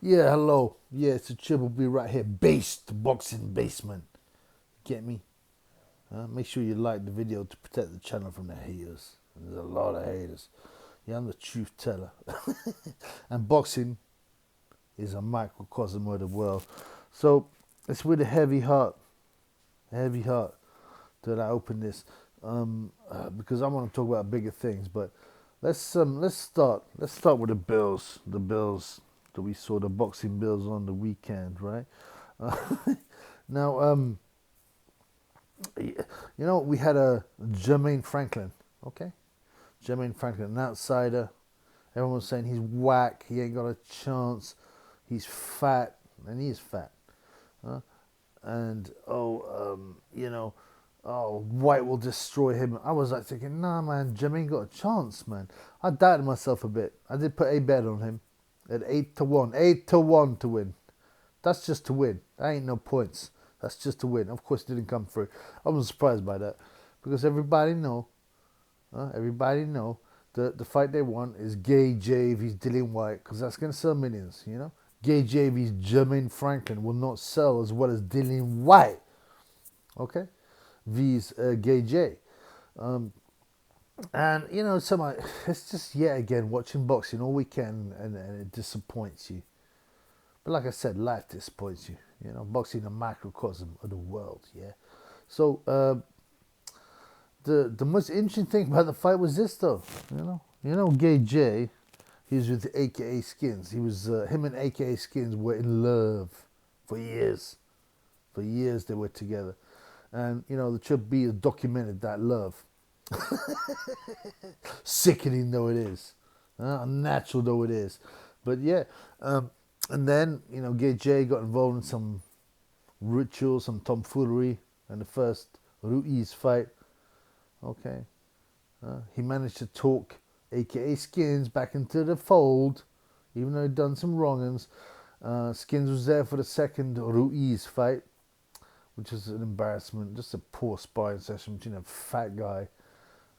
Yeah, hello. Yeah, it's a Triple B right here. Based boxing basement. Get me? Make sure you like the video to protect the channel from the haters. There's a lot of haters. Yeah, I'm the truth teller. And boxing is a microcosm of the world. So it's with a heavy heart that I open this. Because I want to talk about bigger things. But let's start with the bills that we saw, the boxing bills on the weekend, right? Uh, now, we had a Jermaine Franklin, okay? Jermaine Franklin, an outsider. Everyone was saying he's whack, he ain't got a chance, he's fat, and he is fat. Huh? And, White will destroy him. I was like thinking, nah, man, Jermaine got a chance, man. I doubted myself a bit. I did put a bet on him at 8-1. 8-1 to win. That's just to win. That ain't no points. That's just to win. Of course, it didn't come through. I wasn't surprised by that because everybody know the fight they want is Gay J vs Dillian White because that's gonna sell millions. Gay J vs Jermaine Franklin will not sell as well as Dillian White. Okay, vs Gay J. And it's just yet again watching boxing all weekend and it disappoints you. But like I said, life disappoints you. Boxing a microcosm of the world. Yeah. So the most interesting thing about the fight was this, though. Gay J, he was with AKA Skins. He was him and AKA Skins were in love for years. For years they were together, and the Triple B has documented that love. Sickening though it is, unnatural though it is, but yeah. And then Gay J got involved in some ritual, some tomfoolery, in the first Ruiz fight. Okay, he managed to talk AKA Skins back into the fold, even though he'd done some wrong'uns. Skins was there for the second Ruiz fight, which was an embarrassment, just a poor sparring session between a fat guy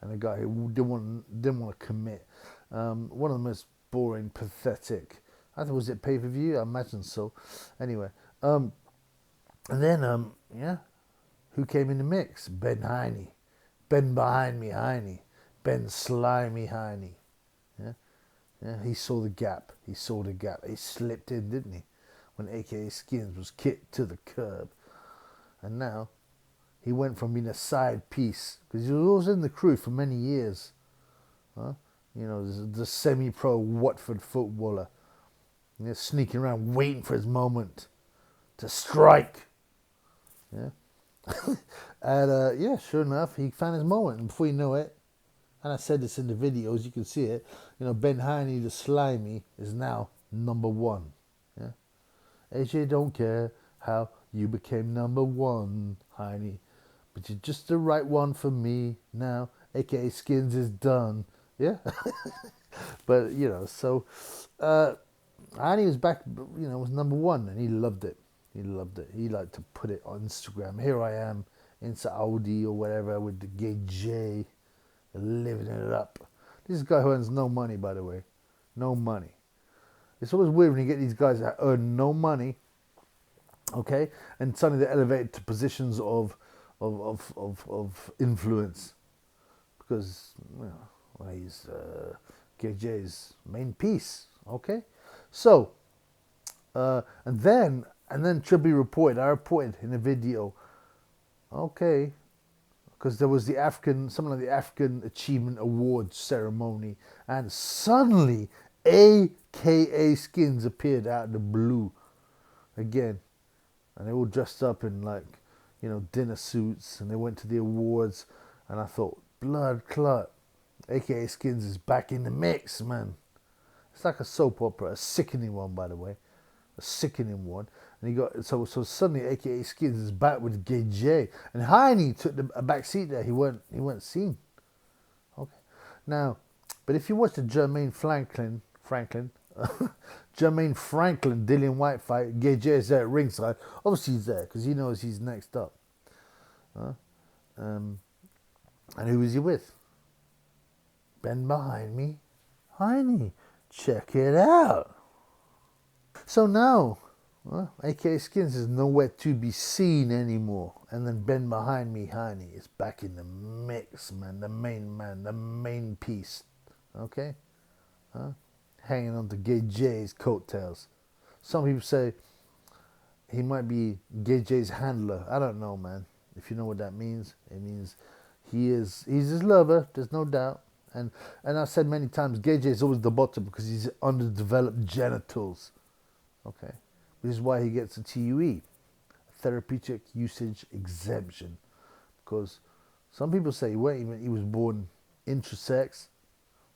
and a guy who didn't want to commit. One of the most boring, pathetic. I think was it pay-per-view? I imagine so. Anyway, and then who came in the mix? Ben Hiney, Ben behind me Hiney, Ben slimy Hiney. Yeah, he saw the gap. He slipped in, didn't he? When AKA Skins was kicked to the curb, and now he went from being a side piece because he was always in the crew for many years. The semi-pro Watford footballer. Sneaking around waiting for his moment to strike. Yeah. And sure enough, he found his moment. And before you know it, and I said this in the videos, you can see it, Ben Hiney, the slimy, is now number one. Yeah. AJ don't care how you became number one, Hiney, but you're just the right one for me now. AKA Skins is done. Yeah. But, so... and he was back, was number one, and he loved it. He loved it. He liked to put it on Instagram. Here I am in Saudi or whatever with the Gay J, living it up. This guy who earns no money, by the way. No money. It's always weird when you get these guys that earn no money, okay, and suddenly they're elevated to positions of influence. Because, he's Gay J's main piece, okay? So, and then Triple reported. I reported in a video. Okay, because there was something like the African Achievement Awards ceremony, and suddenly AKA Skins appeared out of the blue again, and they all dressed up in dinner suits, and they went to the awards, and I thought, blood clot, AKA Skins is back in the mix, man. It's like a soap opera, a sickening one, by the way, a sickening one. And he got so suddenly, AKA Skins is back with Gay J, and Hiney took a back seat there. He weren't seen. Okay, now, but if you watch the Jermaine Franklin, Jermaine Franklin, Dillian White fight, Gay J is there at ringside. Obviously he's there because he knows he's next up. And who is he with? Ben behind me, Hiney. Check it out. So now, well, aka Skins is nowhere to be seen anymore. And then Ben Behind Me Hiney is back in the mix, man, the main piece. Okay? Huh? Hanging on to Gay J's coattails. Some people say he might be Gay J's handler. I don't know, man. If you know what that means, it means he's his lover, there's no doubt. And I've said many times, Gay J is always the bottom because he's underdeveloped genitals. Okay? Which is why he gets a TUE, therapeutic usage exemption. Because some people say he was born intersex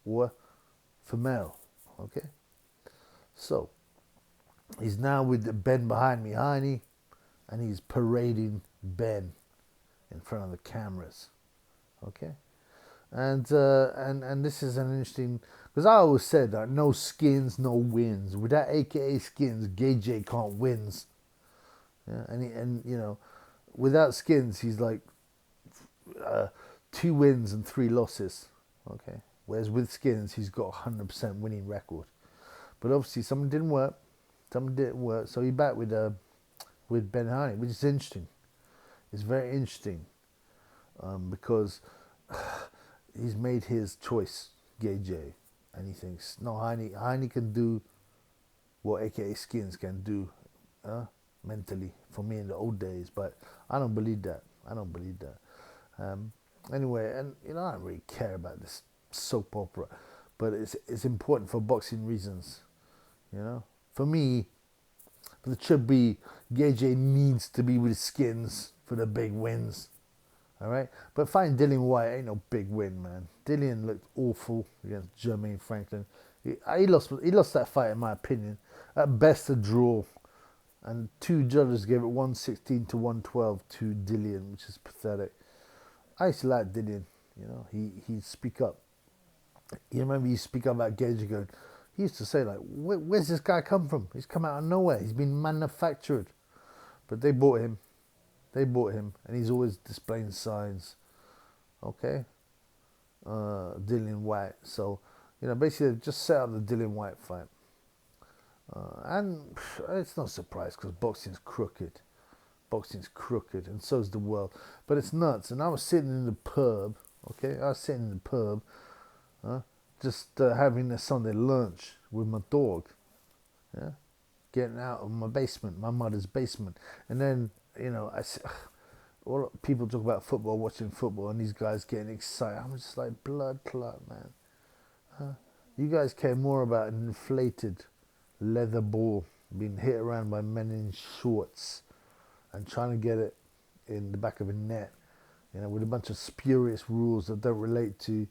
or female. Okay? So, he's now with Ben Behind Me Hiney, and he's parading Ben in front of the cameras. Okay? And this is an interesting, because I always said that no skins, no wins. Without AKA skins, Gay J can't wins. Yeah, and you know, without skins, he's like 2 wins and 3 losses. Okay, whereas with skins, he's got a 100% winning record. But obviously, something didn't work. So he's back with Ben Hiney, which is interesting. It's very interesting because he's made his choice, Gay J, and he thinks, no, Hiney can do what AKA Skins can do mentally for me in the old days, but I don't believe that. Anyway, and you know, I don't really care about this soap opera, but it's important for boxing reasons. You know, for me, for the Triple Gay J needs to be with Skins for the big wins. All right, but fighting Dillian White ain't no big win, man. Dillian looked awful against Jermaine Franklin. He lost that fight, in my opinion. At best, a draw, and 2 judges gave it 116 to 112 to Dillian, which is pathetic. I used to like Dillian. You know, he'd speak up. You remember he speak up about Gage going. He used to say like, "Where's this guy come from? He's come out of nowhere. He's been manufactured." But they bought him. And he's always displaying signs. Okay? Dillian White. So, you know, basically just set up the Dillian White fight. And it's no surprise because boxing's crooked. And so is the world. But it's nuts. And I was sitting in the pub, okay? Just having a Sunday lunch with my dog. Yeah? Getting out of my basement, my mother's basement. And then, you know, all people talk about football, watching football, and these guys getting excited. I'm just like, blood clot, man. You guys care more about an inflated leather ball being hit around by men in shorts and trying to get it in the back of a net, you know, with a bunch of spurious rules that don't relate to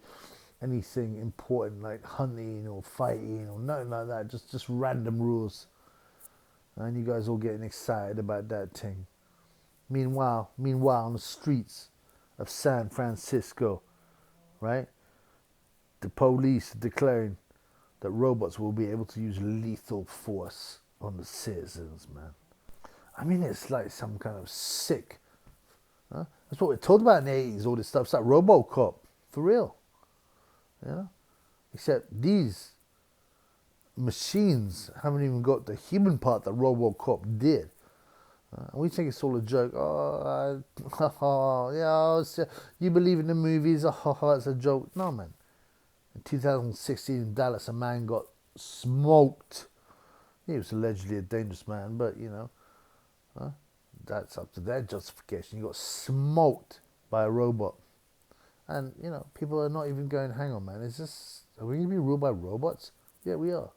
anything important like hunting or fighting or nothing like that. Just random rules. And you guys all getting excited about that thing. Meanwhile, on the streets of San Francisco, right, the police are declaring that robots will be able to use lethal force on the citizens, man. I mean, it's like some kind of sick. That's what we're told about in the 80s, all this stuff. It's like RoboCop, for real. You know? Except these machines haven't even got the human part that RoboCop did. And we think it's all a joke. You believe in the movies? It's a joke. No, man. In 2016 in Dallas, a man got smoked. He was allegedly a dangerous man, but you know, that's up to their justification. He got smoked by a robot, and you know, people are not even going. Hang on, man. Are we going to be ruled by robots? Yeah, we are,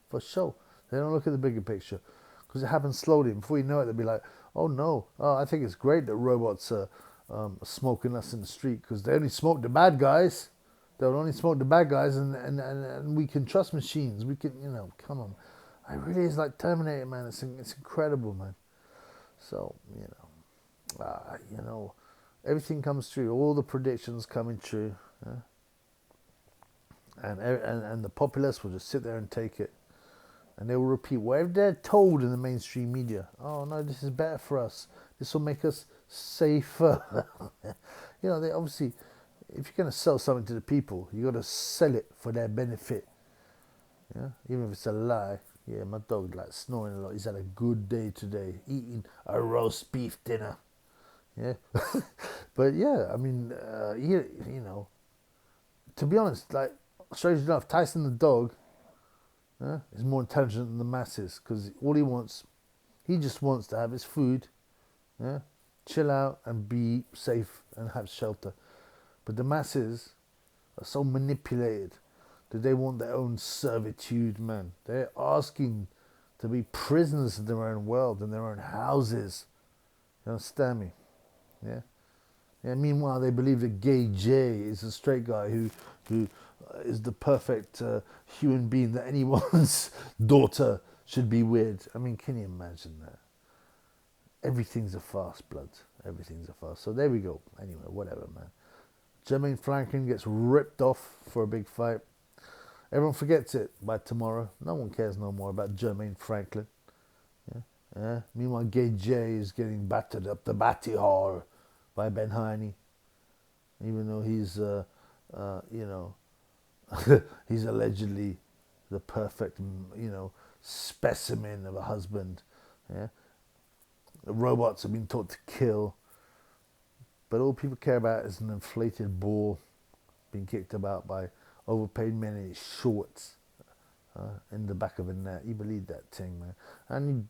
for sure. They don't look at the bigger picture. Because it happens slowly. Before you know it, they'll be like, oh no, I think it's great that robots are smoking us in the street because they only smoke the bad guys. They'll only smoke the bad guys and we can trust machines. We can, you know, come on. It really is like Terminator, man. It's incredible, man. So, you know, everything comes true. All the predictions coming true. And the populace will just sit there and take it. And they will repeat whatever they're told in the mainstream media. Oh no, this is better for us. This will make us safer. You know, they obviously, if you're going to sell something to the people, you got to sell it for their benefit. Yeah, even if it's a lie. Yeah, my dog like snoring a lot. He's had a good day today, eating a roast beef dinner. Yeah, but yeah, I mean, you know, to be honest, like strange enough, Tyson the dog is more intelligent than the masses because all he just wants to have his food, yeah, chill out and be safe and have shelter. But the masses are so manipulated that they want their own servitude, man. They're asking to be prisoners of their own world and their own houses. You understand me? Yeah. Yeah. Meanwhile, they believe that Gay J is a straight guy who is the perfect human being that anyone's daughter should be with. I mean, can you imagine that? Everything's a farce, blood. Everything's a farce. So there we go. Anyway, whatever, man. Jermaine Franklin gets ripped off for a big fight. Everyone forgets it by tomorrow. No one cares no more about Jermaine Franklin. Yeah? Yeah? Meanwhile, Gay J is getting battered up the batty hall by Ben Hiney, even though he's, you know, he's allegedly the perfect, you know, specimen of a husband. Yeah? The robots have been taught to kill, but all people care about is an inflated ball being kicked about by overpaid men in shorts in the back of a net. You believe that thing, man? And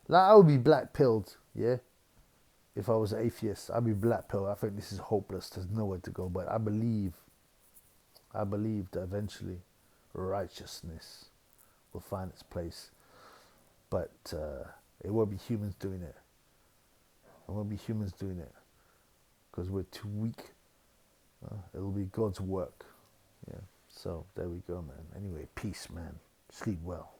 like, I would be black pilled, yeah. If I was an atheist, I'd be black pilled. I think this is hopeless. There's nowhere to go. But I believe that eventually righteousness will find its place. But it won't be humans doing it. It won't be humans doing it because we're too weak. It'll be God's work. Yeah. So there we go, man. Anyway, peace, man. Sleep well.